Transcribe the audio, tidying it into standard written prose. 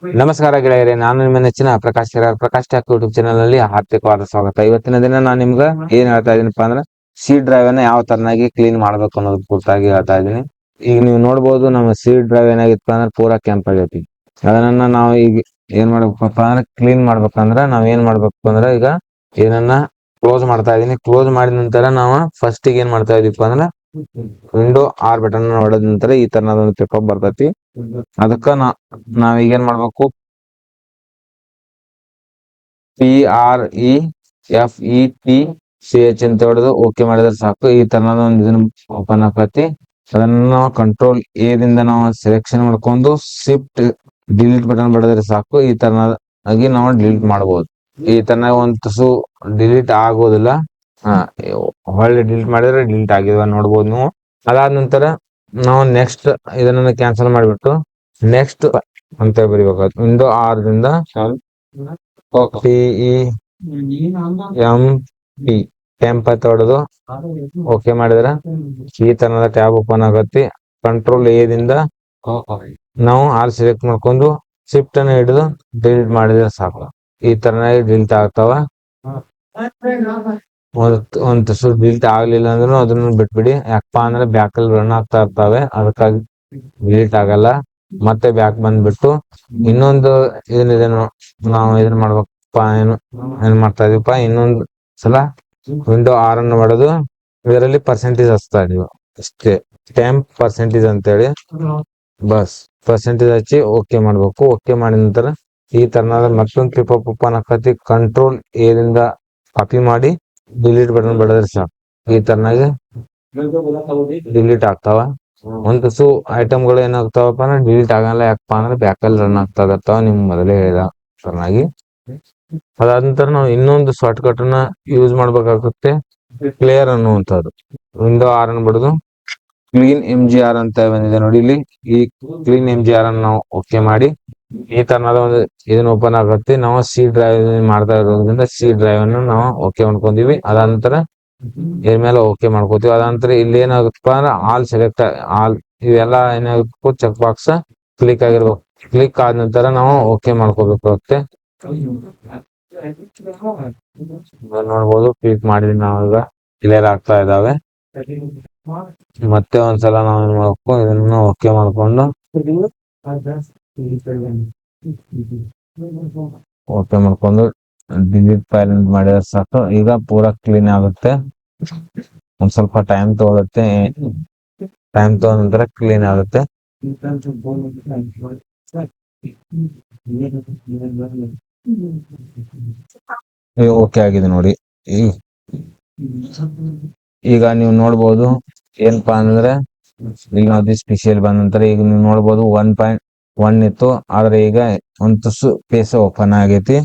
ನಮಸ್ಕಾರ ಗೆಳೆಯರೇ, ನಾನು ನಿಮ್ಮ ನೆಚ್ಚಿನ ಪ್ರಕಾಶ್ ಟ್ಯಾಕ್ ಯೂಟ್ಯೂಬ್ ಚಾನಲ್ ನಲ್ಲಿ ಹಾರ್ದಿಕವಾದ ಸ್ವಾಗತ. ಇವತ್ತಿನ ದಿನ ನಾನು ನಿಮ್ಗೆ ಏನ್ ಹೇಳ್ತಾ ಇದೀನಪ್ಪ ಅಂದ್ರೆ ಸಿ ಡ್ರೈವ್ ಅನ್ನ ಯಾವ ತರನಾಗಿ ಕ್ಲೀನ್ ಮಾಡ್ಬೇಕು ಅನ್ನೋದು ಕುರಿತಾಗಿ ಹೇಳ್ತಾ ಇದೀನಿ. ಈಗ ನೀವು ನೋಡ್ಬೋದು ನಮ್ಮ ಸಿ ಡ್ರೈವ್ ಏನಾಗಿತ್ತು ಅಂದ್ರೆ ಪೂರಾ ಕೆಂಪ್ ಆಗೈತಿ. ಅದನ್ನ ನಾವು ಈಗ ಏನ್ ಮಾಡ್ಬೇಕಪ್ಪ ಅಂದ್ರೆ ಕ್ಲೀನ್ ಮಾಡ್ಬೇಕಂದ್ರ ನಾವ್ ಏನ್ ಮಾಡ್ಬೇಕು ಅಂದ್ರೆ ಈಗ ಏನನ್ನ ಕ್ಲೋಸ್ ಮಾಡ್ತಾ ಇದೀನಿ. ಕ್ಲೋಸ್ ಮಾಡಿದ ನಂತರ ನಾವು ಫಸ್ಟ್ ಏನ್ ಮಾಡ್ತಾ ಇದೀವಿ ಅಂದ್ರೆ ವಿಂಡೋ ಆರ್ ಬಟನ್ ಹೊಡೆದ ನಂತರ ಈ ತರನಾದ ಒಂದು ಪಿಕಪ್ ಬರ್ತೈತಿ. ಅದಕ್ಕ ನಾವೀಗ ಏನ್ ಮಾಡ್ಬೇಕು, PREFETCH ಅಂತ ಹೊಡೆದು ಓಕೆ ಮಾಡಿದ್ರೆ ಸಾಕು. ಈ ತರನಾದ ಒಂದು ಇದನ್ನ ಓಪನ್ ಆಕತಿ. ಅದನ್ನ ನಾವು ಕಂಟ್ರೋಲ್ ಎ ದಿಂದ ನಾವು ಸೆಲೆಕ್ಷನ್ ಮಾಡ್ಕೊಂಡು ಶಿಫ್ಟ್ ಡಿಲೀಟ್ ಬಟನ್ ಬಡಿದ್ರೆ ಸಾಕು. ಈ ತರನಾಗಿ ನಾವು ಡಿಲೀಟ್ ಮಾಡಬಹುದು. ಈ ತರನ ಒಂದು ತುಸು ಡಿಲೀಟ್ ಆಗೋದಿಲ್ಲ. ಹೊಳ್ಳಿ ಡಿಲೀಟ್ ಮಾಡಿದ್ರೆ ಡಿಲೀಟ್ ಆಗಿರುವ ನೋಡ್ಬೋದು ನೀವು. ಅದಾದ ನಂತರ ನಾವು ನೆಕ್ಸ್ಟ್ ಇದನ್ನ ಕ್ಯಾನ್ಸಲ್ ಮಾಡಿಬಿಟ್ಟು ನೆಕ್ಸ್ಟ್ ಅಂತ ಬರಿಬೇಕಾಗುತ್ತೆ. ವಿಂಡೋ ಆರ್ ದಿಂದ ಟೆಂಪ್ ಅಂತ ಹೊಡೆದು ಓಕೆ ಮಾಡಿದ್ರೆ ಈ ತರನಾದ ಟ್ಯಾಬ್ ಓಪನ್ ಆಗತ್ತೆ. ಕಂಟ್ರೋಲ್ ಎ ದಿಂದ ನಾವು ಆಲ್ ಸೆಲೆಕ್ಟ್ ಮಾಡ್ಕೊಂಡು ಶಿಫ್ಟ್ ಅನ್ನ ಹಿಡಿದು ಡಿಲೀಟ್ ಮಾಡಿದ್ರೆ ಸಾಕು. ಈ ತರನಾಗಿ ಡಿಲೀಟ್ ಆಗ್ತಾವ. ಒಂದ್ ತುಸು ಡಿಲೀಟ್ ಆಗ್ಲಿಲ್ಲ ಅಂದ್ರೂ ಅದನ್ನ ಬಿಟ್ಬಿಡಿ. ಯಾಕಪ್ಪ ಅಂದ್ರೆ ಬ್ಯಾಕ್ ಅಲ್ಲಿ ರನ್ ಆಗ್ತಾ ಇರ್ತಾವೆ, ಅದಕ್ಕಾಗಿ ಡಿಲೀಟ್ ಆಗಲ್ಲ. ಮತ್ತೆ ಬ್ಯಾಕ್ ಬಂದ್ಬಿಟ್ಟು ಇನ್ನೊಂದು ಏನಿದೆ ನಾವು ಇದನ್ನ ಮಾಡ್ಬೇಕಪ್ಪ, ಏನ್ ಮಾಡ್ತಾ ಇದೀವಪ್ಪ, ಇನ್ನೊಂದು ಸಲ ವಿಂಡೋ ಆರ್ ಅನ್ನು ಹೊಡೆದು ಇದರಲ್ಲಿ ಪರ್ಸೆಂಟೇಜ್ ಹಚ್ತಾ ಇದೀವಿ ಅಷ್ಟೇ. ಟೆಂಪ್ ಪರ್ಸೆಂಟೇಜ್ ಅಂತೇಳಿ ಬಸ್ ಪರ್ಸೆಂಟೇಜ್ ಹಚ್ಚಿ ಓಕೆ ಮಾಡ್ಬೇಕು. ಓಕೆ ಮಾಡಿದ ನಂತರ ಈ ತರನಾದ ಮತ್ತೊಂದು ಪಿಕಪ್ ಓಪನ್ ಆಕತಿ. ಕಂಟ್ರೋಲ್ ಎ ದಿಂದ ಕಾಪಿ ಮಾಡಿ ಡಿಲೀಟ್ ಬಟನ್ ಬಡಿದ್ರೆ ಸಾಕು. ಈ ತರನಾಗಿ ಡಿಲೀಟ್ ಆಗ್ತಾವ. ಒಂದ್ ತುಸು ಐಟಮ್ಗಳು ಏನಾಗ್ತಾವಪ್ಪ ಅಂದ್ರೆ ಡಿಲೀಟ್ ಆಗಲ್ಲ. ಯಾಕಪ್ಪ ಅಂದ್ರೆ ಬ್ಯಾಕ್ ಅಲ್ಲಿ ರನ್ ಆಗ್ತಾ ಇರ್ತಾವ, ನಿಮ್ ಮೊದಲೇ ಹೇಳಿದ ತರನಾಗಿ. ಅದಾದ ನಂತರ ನಾವು ಇನ್ನೊಂದು ಶಾರ್ಟ್ ಕಟ್ ಅನ್ನ ಯೂಸ್ ಮಾಡ್ಬೇಕಾಗುತ್ತೆ, ಕ್ಲಿಯರ್ ಅನ್ನುವಂಥದ್ದು. ವಿಂಡೋ ಆರ್ ಅನ್ನು ಬಿಡುದು ಕ್ಲೀನ್ MGR ಅಂತ ಬಂದಿದೆ ನೋಡಿ ಇಲ್ಲಿ. ಈ ಕ್ಲೀನ್ MGR ಅನ್ನು ನಾವು ಓಕೆ ಮಾಡಿ ಈ ತರನಾದ ಒಂದು ಇದನ್ನ ಓಪನ್ ಆಗುತ್ತೆ. ನಾವು ಸಿ ಡ್ರೈವ್ ಮಾಡ್ತಾ ಇರೋದ್ರಿಂದ ಸಿ ಡ್ರೈವ್ ಅನ್ನು ನಾವು ಓಕೆ ಮಾಡ್ಕೊಂತೀವಿ. ಅದಾದ ನಂತರ ಇದ್ರ ಮೇಲೆ ಓಕೆ ಮಾಡ್ಕೋತೀವಿ. ಅದಂತರ ಇಲ್ಲಿ ಏನಾಗುತ್ತಪ್ಪ ಅಂದ್ರೆ ಆಲ್ ಸೆಲೆಕ್ಟ್ ಆಲ್ ಇವೆಲ್ಲ ಏನಾಗಬೇಕು, ಚೆಕ್ ಬಾಕ್ಸ್ ಕ್ಲಿಕ್ ಆಗಿರ್ಬೇಕು. ಕ್ಲಿಕ್ ಆದ ನಂತರ ನಾವು ಓಕೆ ಮಾಡ್ಕೋಬೇಕಾಗುತ್ತೆ. ನೋಡ್ಬೋದು ಕ್ಲಿಕ್ ಮಾಡಿದ್ವಿ ನಾವೀಗ ಕ್ಲಿಯರ್ ಆಗ್ತಾ ಇದಾವೆ. ಮತ್ತೆ ಒಂದ್ಸಲ ನಾವು ಏನ್ ಮಾಡ್ಬೇಕು, ಇದನ್ನ ಓಕೆ ಮಾಡ್ಕೊಂಡು ಓಕೆ ಮಾಡ್ಕೊಂಡು ಡಿಲೀಟ್ ಫೈಲ್ ಮಾಡಿದ್ರೆ ಸಾಕು. ಈಗ ಪೂರಾ ಕ್ಲೀನ್ ಆಗುತ್ತೆ. ಒಂದ್ ಸ್ವಲ್ಪ ಟೈಮ್ ತಗೊಳುತ್ತೆ. ಟೈಮ್ ತಗೊಂಡ ನಂತರ ಕ್ಲೀನ್ ಆಗುತ್ತೆ. ಓಕೆ ಆಗಿದೆ ನೋಡಿ. ಈಗ ನೀವು ನೋಡ್ಬೋದು ಏನಪ್ಪಾ ಅಂದ್ರೆ ಈಗ ನಾವು ಸ್ಪೆಷಲ್ ಬಂದ ನಂತರ ಈಗ ನೀವು ನೋಡ್ಬೋದು 1.1 ಇತ್ತು, ಆದ್ರೆ ಈಗ ಒಂದು ತುಸು ಪೇಸ್ ಓಪನ್ ಆಗೈತಿ.